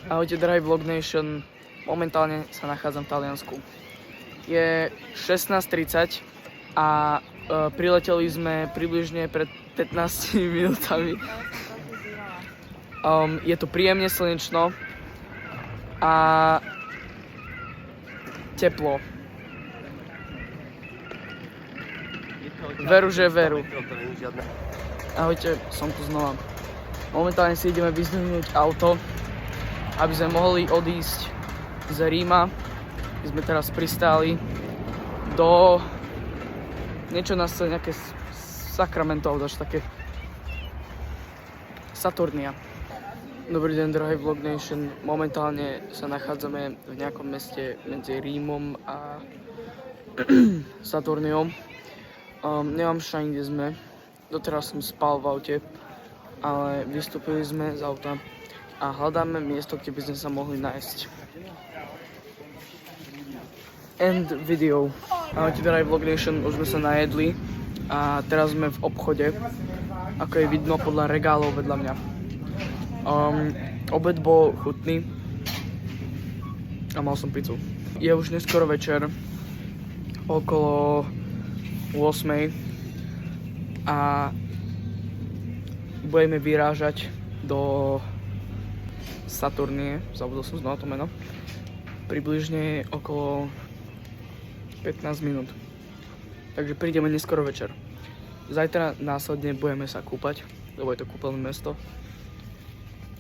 Ahojte, drahý Vlog Nation. Momentálne sa nachádzam v Taliansku. Je 16:30 a prileteli sme približne pred 15 minútami. Je tu príjemne slnečno a teplo. Veru, že veru. Ahojte, som tu znova. Momentálne si ideme vyzdvihnúť auto, aby sme mohli odísť z Ríma. My sme teraz pristáli do niečo na scéne, nejaké Sacramento, alebo také Saturnia. Dobrý deň, drahý Vlog Nation. Momentálne sa nachádzame v nejakom meste medzi Rímom a Saturniou. Nemám šajn, kde sme. Doteraz som spal v aute, ale vystúpili sme z auta a hľadáme miesto, kde by sme sa mohli nájsť. End video. Ahojte, drahý Vlog Nation, už sme sa najedli a teraz sme v obchode, ako je vidno podľa regálov vedľa mňa. Obed bol chutný a mal som pizzu. Je už neskoro večer, okolo 8:00 a budeme vyrážať do Saturnie, zabudol som znova to meno, približne okolo 15 minút. Takže prídeme neskoro večer. Zajtra následne budeme sa kúpať, lebo je to kúpeľné mesto.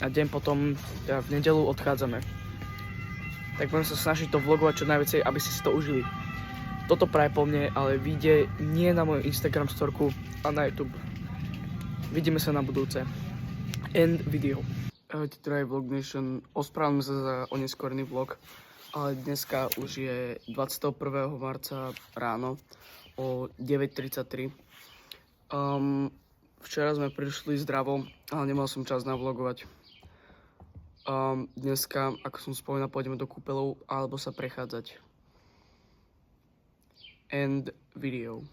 A deň potom, teda v nedeľu, odchádzame. Tak budem sa snažiť to vlogovať čo najviacej, aby ste si to užili. Toto práve po mne, ale vyjde nie na moju Instagram storku, a na YouTube. Vidíme sa na budúce. End video. Ahojte, drahý Vlog Nation. Ospravedlňujem sa za oneskorený vlog, ale dneska už je 21. marca ráno o 9:33. Včera sme prišli zdravo, ale nemal som čas navlogovať. Dneska, ako som spomínal, pôjdeme do kúpeľov alebo sa prechádzať. End video.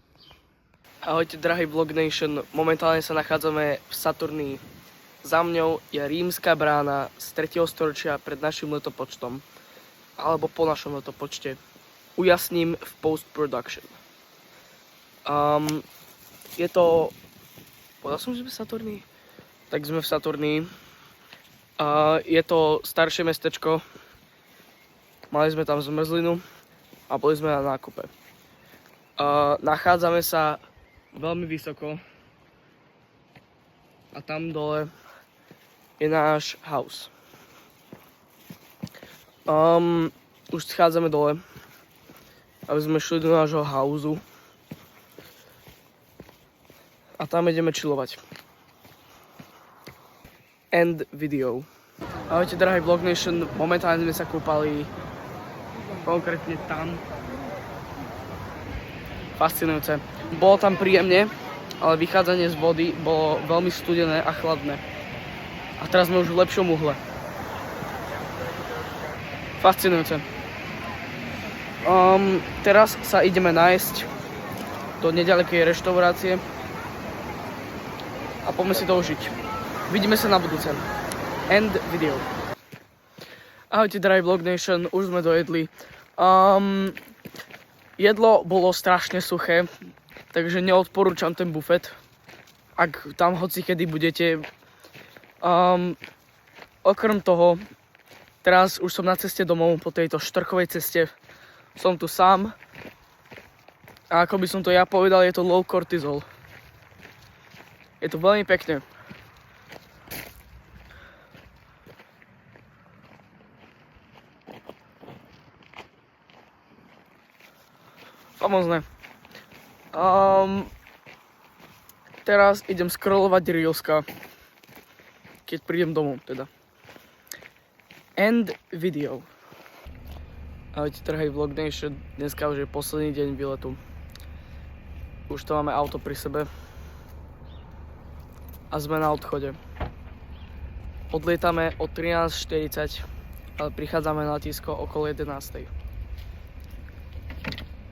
Ahojte, drahý Vlog Nation. Momentálne sa nachádzame v Saturnii. Za mňou je rímska brána z 3. storočia pred našim letopočtom. Alebo po našom letopočte. Ujasním v post-production. Je to... Povedal som, že sme v Saturnii? Tak sme v Saturnii. Je to staršie mestečko. Mali sme tam zmrzlinu a boli sme na nákupe. Nachádzame sa veľmi vysoko a tam dole je náš house. Už schádzame dole, aby sme šli do nášho houseu a tam ideme chillovať. End video. Ahojte, drahý Vlog Nation, momentálne sme sa kúpali konkrétne tam. Fascinujúce. Bolo tam príjemne, ale vychádzanie z vody bolo veľmi studené a chladné. A teraz sme už v lepšom uhle. Fascinujúce. Teraz sa ideme nájsť do nedalekej reštaurácie a poďme si to užiť. Vidíme sa na budúce. End video. Ahojte, drahý Vlog Nation, už sme dojedli. Jedlo bolo strašne suché, takže neodporúčam ten bufet, ak tam hocikedy budete. Okrem toho, teraz už som na ceste domov po tejto štrchovej ceste. Som tu sám a ako by som to ja povedal, je to low cortisol. Je to veľmi pekne. Samozrejme. Teraz idem scrollovať reelska, keď prídem domov, teda. End video. Ahojte, drahý Vlog Nation, dneska už je posledný deň výletu. Už to máme auto pri sebe a sme na odchode. Odlietame o 13:40, ale prichádzame na letisko okolo 11:00.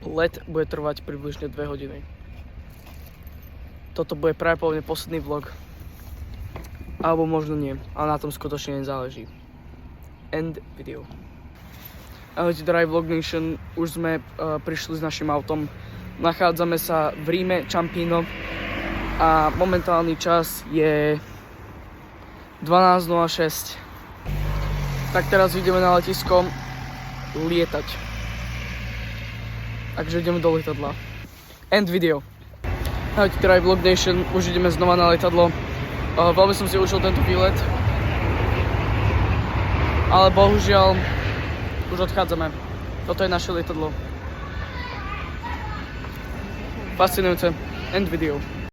Let bude trvať približne 2 hodiny. Toto bude pravdepodobne posledný vlog. Alebo možno nie, ale na tom skutočne nezáleží. End video. Ahojte Drive Vlog Nation, už sme prišli s našim autom. Nachádzame sa v Ríme, Ciampino a momentálny čas je 12:06. Tak teraz ideme na letisko lietať. Takže ideme do lietadla. End video. Ahojte Drive Vlog Nation, už ideme znova na lietadlo. Veľmi som si užil tento výlet, ale bohužiaľ už odchádzame. Toto je naše lietadlo. Fascinujúce. End video.